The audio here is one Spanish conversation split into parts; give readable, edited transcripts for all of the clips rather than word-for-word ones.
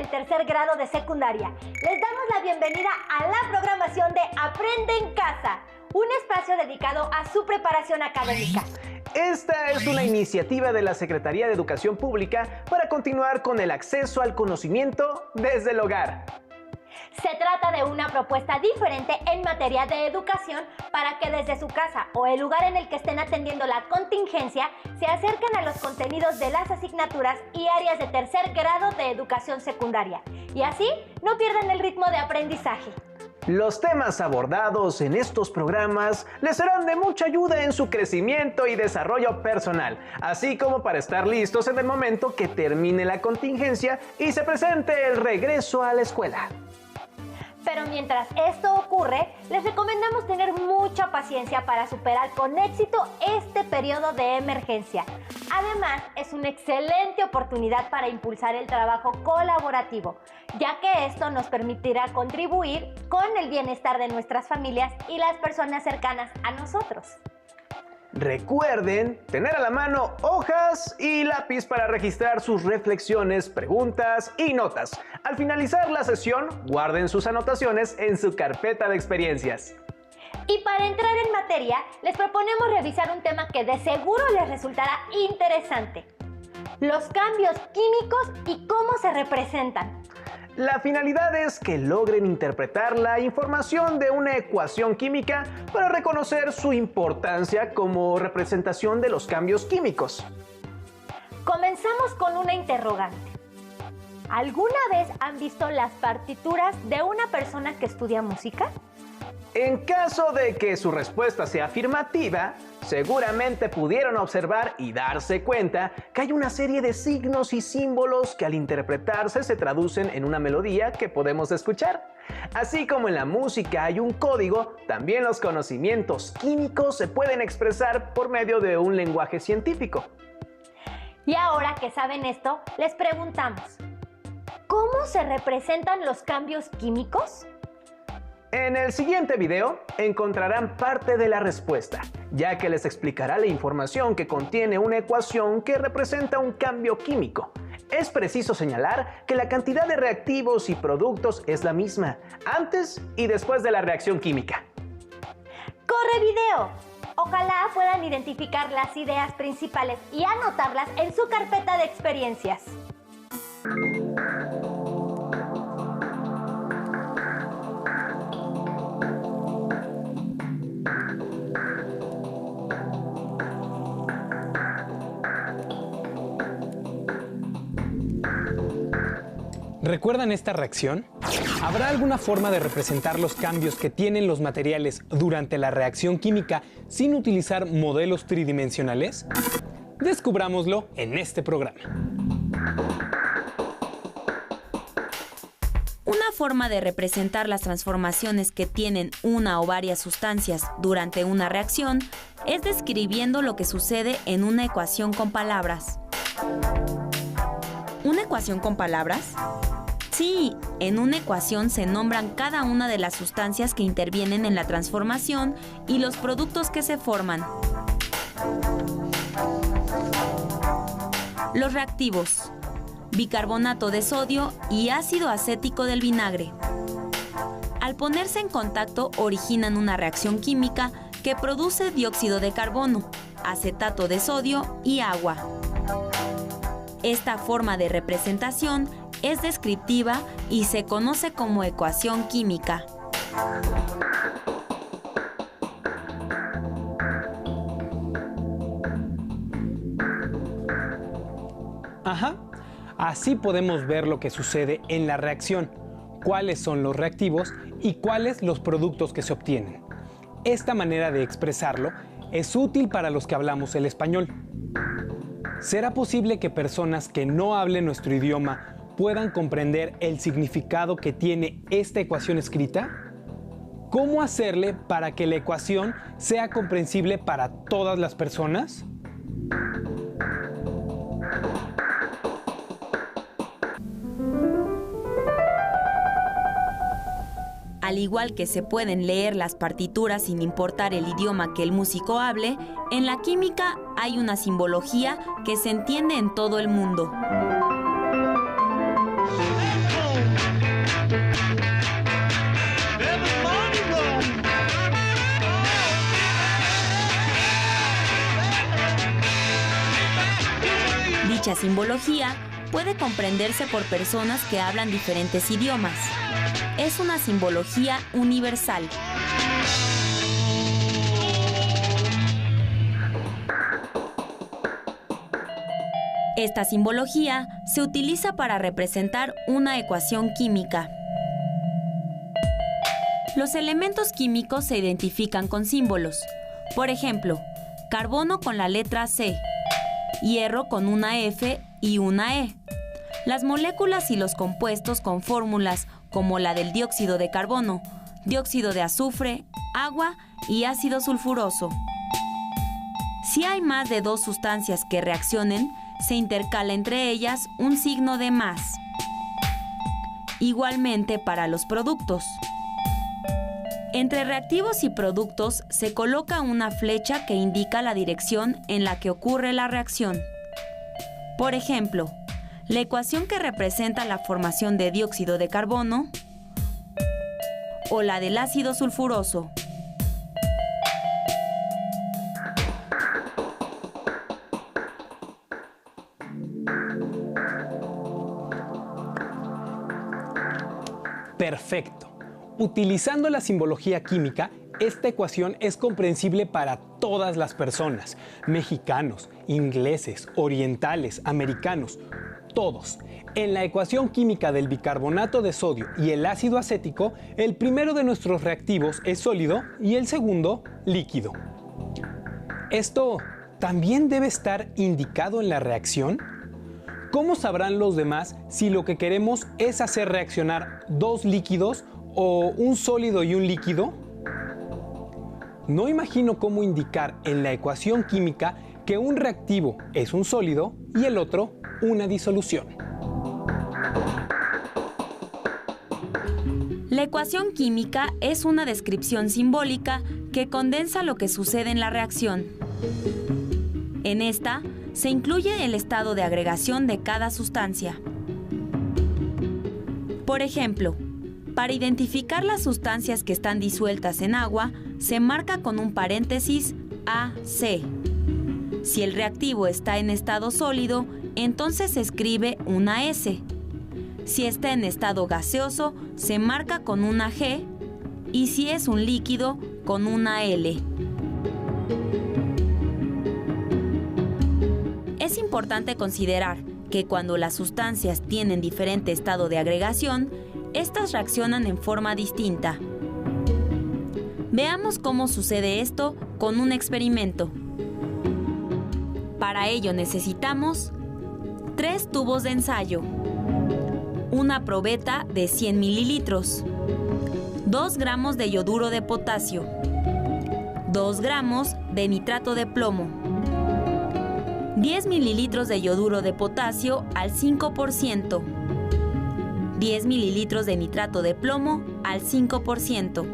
del tercer grado de secundaria. Les damos la bienvenida a la programación de Aprende en Casa, un espacio dedicado a su preparación académica. Esta es una iniciativa de la Secretaría de Educación Pública para continuar con el acceso al conocimiento desde el hogar. Se trata de una propuesta diferente en materia de educación para que desde su casa o el lugar en el que estén atendiendo la contingencia se acerquen a los contenidos de las asignaturas y áreas de tercer grado de educación secundaria y así no pierdan el ritmo de aprendizaje. Los temas abordados en estos programas les serán de mucha ayuda en su crecimiento y desarrollo personal, así como para estar listos en el momento que termine la contingencia y se presente el regreso a la escuela. Pero mientras esto ocurre, les recomendamos tener mucha paciencia para superar con éxito este periodo de emergencia. Además, es una excelente oportunidad para impulsar el trabajo colaborativo, ya que esto nos permitirá contribuir con el bienestar de nuestras familias y las personas cercanas a nosotros. Recuerden tener a la mano hojas y lápiz para registrar sus reflexiones, preguntas y notas. Al finalizar la sesión, guarden sus anotaciones en su carpeta de experiencias. Y para entrar en materia, les proponemos revisar un tema que de seguro les resultará interesante: los cambios químicos y cómo se representan. La finalidad es que logren interpretar la información de una ecuación química para reconocer su importancia como representación de los cambios químicos. Comenzamos con una interrogante. ¿Alguna vez han visto las partituras de una persona que estudia música? En caso de que su respuesta sea afirmativa, seguramente pudieron observar y darse cuenta que hay una serie de signos y símbolos que al interpretarse se traducen en una melodía que podemos escuchar. Así como en la música hay un código, también los conocimientos químicos se pueden expresar por medio de un lenguaje científico. Y ahora que saben esto, les preguntamos: ¿cómo se representan los cambios químicos? En el siguiente video encontrarán parte de la respuesta, ya que les explicará la información que contiene una ecuación que representa un cambio químico. Es preciso señalar que la cantidad de reactivos y productos es la misma, antes y después de la reacción química. ¡Corre video! Ojalá puedan identificar las ideas principales y anotarlas en su carpeta de experiencias. ¿Recuerdan esta reacción? ¿Habrá alguna forma de representar los cambios que tienen los materiales durante la reacción química sin utilizar modelos tridimensionales? Descubrámoslo en este programa. Una forma de representar las transformaciones que tienen una o varias sustancias durante una reacción es describiendo lo que sucede en una ecuación con palabras. ¿Una ecuación con palabras? Sí, en una ecuación se nombran cada una de las sustancias que intervienen en la transformación y los productos que se forman. Los reactivos: bicarbonato de sodio y ácido acético del vinagre. Al ponerse en contacto originan una reacción química que produce dióxido de carbono, acetato de sodio y agua. Esta forma de representación es descriptiva y se conoce como ecuación química. Ajá, así podemos ver lo que sucede en la reacción, cuáles son los reactivos y cuáles los productos que se obtienen. Esta manera de expresarlo es útil para los que hablamos el español. ¿Será posible que personas que no hablen nuestro idioma puedan comprender el significado que tiene esta ecuación escrita? ¿Cómo hacerle para que la ecuación sea comprensible para todas las personas? Al igual que se pueden leer las partituras sin importar el idioma que el músico hable, en la química hay una simbología que se entiende en todo el mundo. Dicha simbología puede comprenderse por personas que hablan diferentes idiomas. Es una simbología universal. Esta simbología se utiliza para representar una ecuación química. Los elementos químicos se identifican con símbolos. Por ejemplo, carbono con la letra C, hierro con una F y una E. Las moléculas y los compuestos con fórmulas como la del dióxido de carbono, dióxido de azufre, agua y ácido sulfuroso. Si hay más de dos sustancias que reaccionen, se intercala entre ellas un signo de más. Igualmente para los productos. Entre reactivos y productos se coloca una flecha que indica la dirección en la que ocurre la reacción. Por ejemplo, la ecuación que representa la formación de dióxido de carbono o la del ácido sulfuroso. Perfecto. Utilizando la simbología química, esta ecuación es comprensible para todas las personas, mexicanos, ingleses, orientales, americanos, todos. En la ecuación química del bicarbonato de sodio y el ácido acético, el primero de nuestros reactivos es sólido y el segundo líquido. ¿Esto también debe estar indicado en la reacción? ¿Cómo sabrán los demás si lo que queremos es hacer reaccionar dos líquidos o un sólido y un líquido? No imagino cómo indicar en la ecuación química que un reactivo es un sólido y el otro una disolución. La ecuación química es una descripción simbólica que condensa lo que sucede en la reacción. En esta se incluye el estado de agregación de cada sustancia. Por ejemplo, para identificar las sustancias que están disueltas en agua, se marca con un paréntesis AC. Si el reactivo está en estado sólido, entonces se escribe una S. Si está en estado gaseoso, se marca con una G, y si es un líquido, con una L. Es importante considerar que cuando las sustancias tienen diferente estado de agregación, estas reaccionan en forma distinta. Veamos cómo sucede esto con un experimento. Para ello necesitamos 3 tubos de ensayo, una probeta de 100 mililitros, 2 gramos de yoduro de potasio, 2 gramos de nitrato de plomo, 10 mililitros de yoduro de potasio al 5%, 10 mililitros de nitrato de plomo al 5%.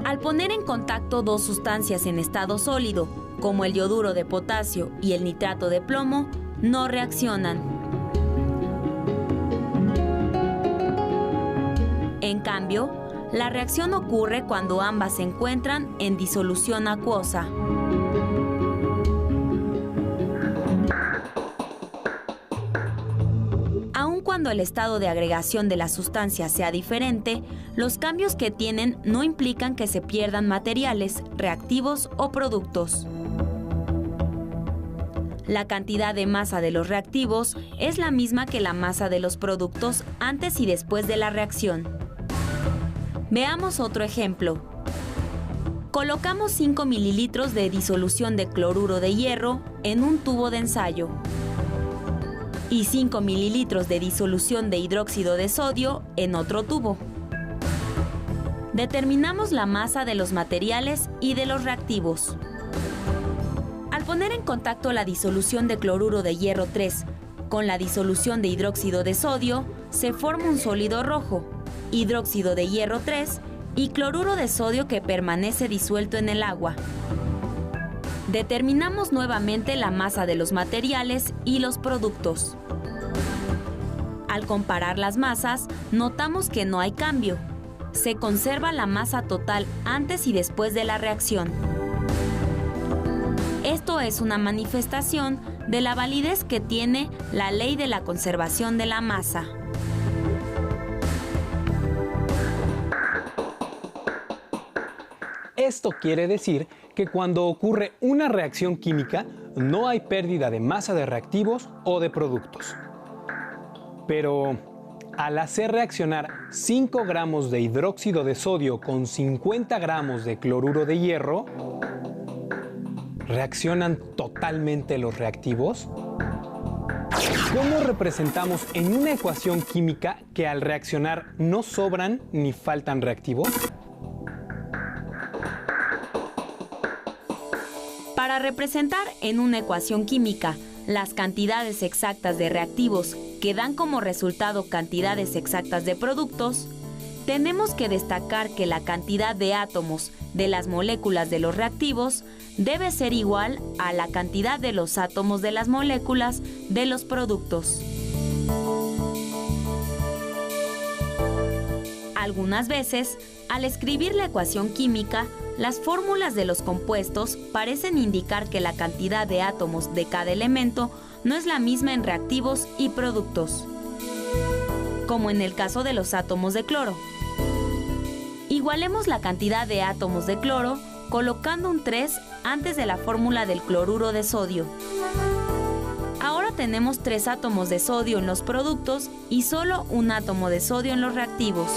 Al poner en contacto dos sustancias en estado sólido, como el yoduro de potasio y el nitrato de plomo, no reaccionan. En cambio, la reacción ocurre cuando ambas se encuentran en disolución acuosa. Aun cuando el estado de agregación de la sustancia sea diferente, los cambios que tienen no implican que se pierdan materiales, reactivos o productos. La cantidad de masa de los reactivos es la misma que la masa de los productos antes y después de la reacción. Veamos otro ejemplo. Colocamos 5 mililitros de disolución de cloruro de hierro en un tubo de ensayo y 5 mililitros de disolución de hidróxido de sodio en otro tubo. Determinamos la masa de los materiales y de los reactivos. Al poner en contacto la disolución de cloruro de hierro 3 con la disolución de hidróxido de sodio, se forma un sólido rojo, hidróxido de hierro 3 y cloruro de sodio que permanece disuelto en el agua. Determinamos nuevamente la masa de los materiales y los productos. Al comparar las masas, notamos que no hay cambio. Se conserva la masa total antes y después de la reacción. Esto es una manifestación de la validez que tiene la ley de la conservación de la masa. Esto quiere decir que cuando ocurre una reacción química, no hay pérdida de masa de reactivos o de productos. Pero al hacer reaccionar 5 gramos de hidróxido de sodio con 50 gramos de cloruro de hierro, ¿reaccionan totalmente los reactivos? ¿Cómo representamos en una ecuación química que al reaccionar no sobran ni faltan reactivos? Para representar en una ecuación química las cantidades exactas de reactivos que dan como resultado cantidades exactas de productos, tenemos que destacar que la cantidad de átomos de las moléculas de los reactivos debe ser igual a la cantidad de los átomos de las moléculas de los productos. Algunas veces, al escribir la ecuación química, las fórmulas de los compuestos parecen indicar que la cantidad de átomos de cada elemento no es la misma en reactivos y productos, como en el caso de los átomos de cloro. Igualemos la cantidad de átomos de cloro colocando un 3 antes de la fórmula del cloruro de sodio. Ahora tenemos 3 átomos de sodio en los productos y solo un átomo de sodio en los reactivos.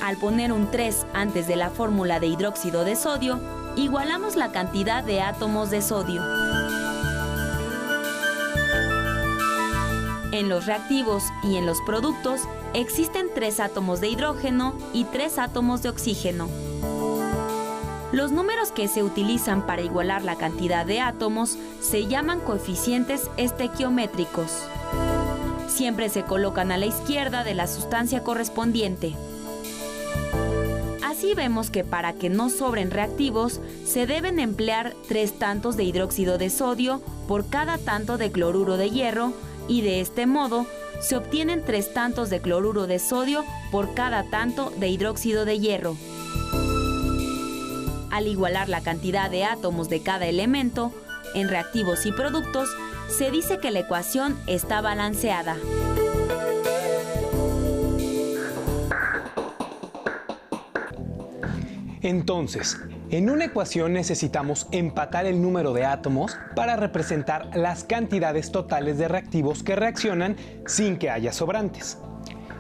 Al poner un 3 antes de la fórmula de hidróxido de sodio, igualamos la cantidad de átomos de sodio. En los reactivos y en los productos existen 3 átomos de hidrógeno y 3 átomos de oxígeno. Los números que se utilizan para igualar la cantidad de átomos se llaman coeficientes estequiométricos. Siempre se colocan a la izquierda de la sustancia correspondiente. Así vemos que para que no sobren reactivos, se deben emplear 3 tantos de hidróxido de sodio por cada tanto de cloruro de hierro y de este modo se obtienen 3 tantos de cloruro de sodio por cada tanto de hidróxido de hierro. Al igualar la cantidad de átomos de cada elemento, en reactivos y productos, se dice que la ecuación está balanceada. Entonces, en una ecuación necesitamos empatar el número de átomos para representar las cantidades totales de reactivos que reaccionan sin que haya sobrantes.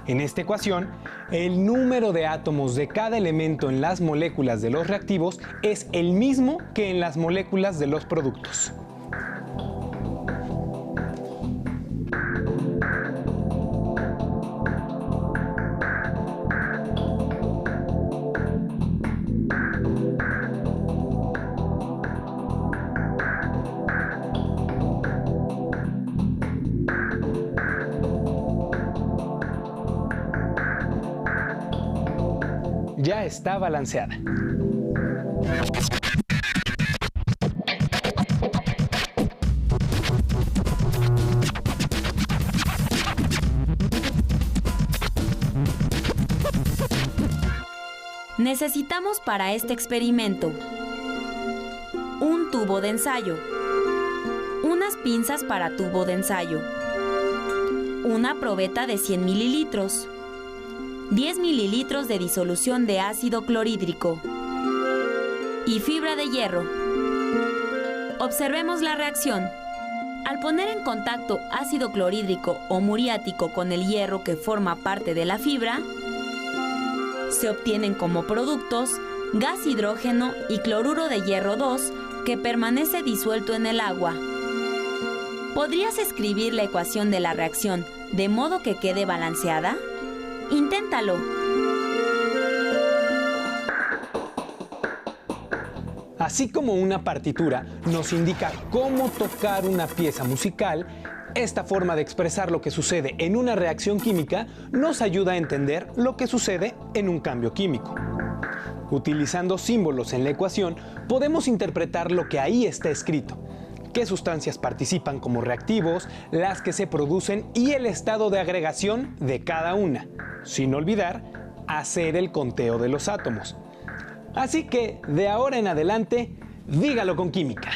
En esta ecuación, el número de átomos de cada elemento en las moléculas de los reactivos es el mismo que en las moléculas de los productos. Ya está balanceada. Necesitamos para este experimento un tubo de ensayo, unas pinzas para tubo de ensayo, una probeta de 100 mililitros, 10 mililitros de disolución de ácido clorhídrico y fibra de hierro. Observemos la reacción. Al poner en contacto ácido clorhídrico o muriático con el hierro que forma parte de la fibra, se obtienen como productos gas hidrógeno y cloruro de hierro 2 que permanece disuelto en el agua. ¿Podrías escribir la ecuación de la reacción de modo que quede balanceada? Inténtalo. Así como una partitura nos indica cómo tocar una pieza musical, esta forma de expresar lo que sucede en una reacción química nos ayuda a entender lo que sucede en un cambio químico. Utilizando símbolos en la ecuación, podemos interpretar lo que ahí está escrito, qué sustancias participan como reactivos, las que se producen y el estado de agregación de cada una, sin olvidar hacer el conteo de los átomos. Así que, de ahora en adelante, Dígalo con química.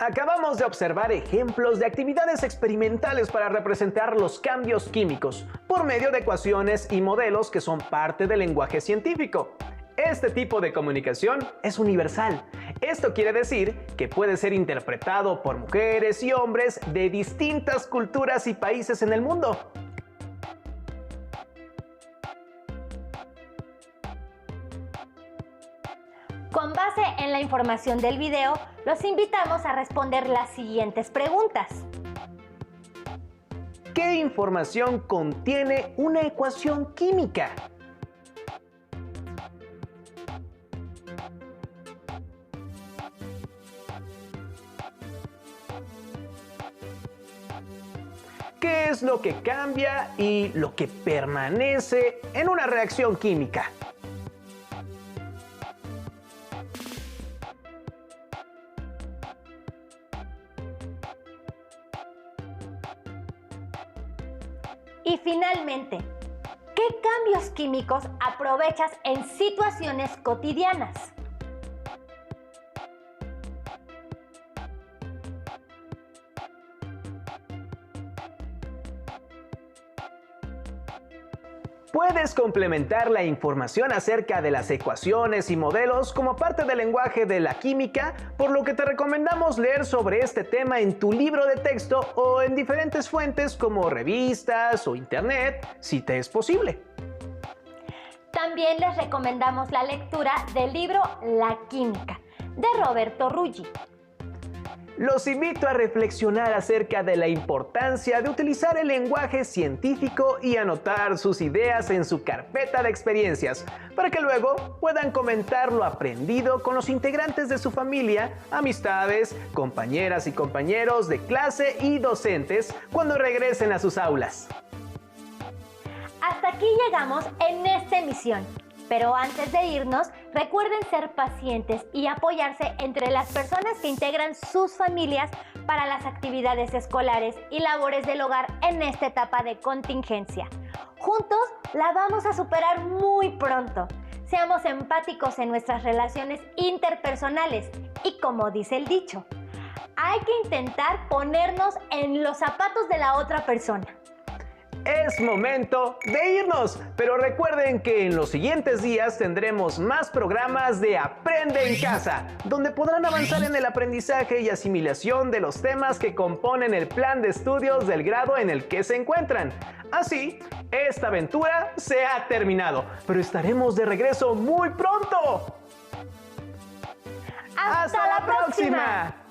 Acabamos de observar ejemplos de actividades experimentales para representar los cambios químicos por medio de ecuaciones y modelos que son parte del lenguaje científico. Este tipo de comunicación es universal. Esto quiere decir que puede ser interpretado por mujeres y hombres de distintas culturas y países en el mundo. Con base en la información del video, los invitamos a responder las siguientes preguntas. ¿Qué información contiene una ecuación química? ¿Qué es lo que cambia y lo que permanece en una reacción química? Y finalmente, ¿qué cambios químicos aprovechas en situaciones cotidianas? Puedes complementar la información acerca de las ecuaciones y modelos como parte del lenguaje de la química, por lo que te recomendamos leer sobre este tema en tu libro de texto o en diferentes fuentes como revistas o internet, si te es posible. También les recomendamos la lectura del libro La Química, de Roberto Ruggi. Los invito a reflexionar acerca de la importancia de utilizar el lenguaje científico y anotar sus ideas en su carpeta de experiencias, para que luego puedan comentar lo aprendido con los integrantes de su familia, amistades, compañeras y compañeros de clase y docentes cuando regresen a sus aulas. Hasta aquí llegamos en esta emisión. Pero antes de irnos, recuerden ser pacientes y apoyarse entre las personas que integran sus familias para las actividades escolares y labores del hogar en esta etapa de contingencia. Juntos la vamos a superar muy pronto. Seamos empáticos en nuestras relaciones interpersonales y, como dice el dicho, hay que intentar ponernos en los zapatos de la otra persona. Es momento de irnos, pero recuerden que en los siguientes días tendremos más programas de Aprende en Casa, donde podrán avanzar en el aprendizaje y asimilación de los temas que componen el plan de estudios del grado en el que se encuentran. Así, esta aventura se ha terminado, pero estaremos de regreso muy pronto. ¡Hasta la próxima!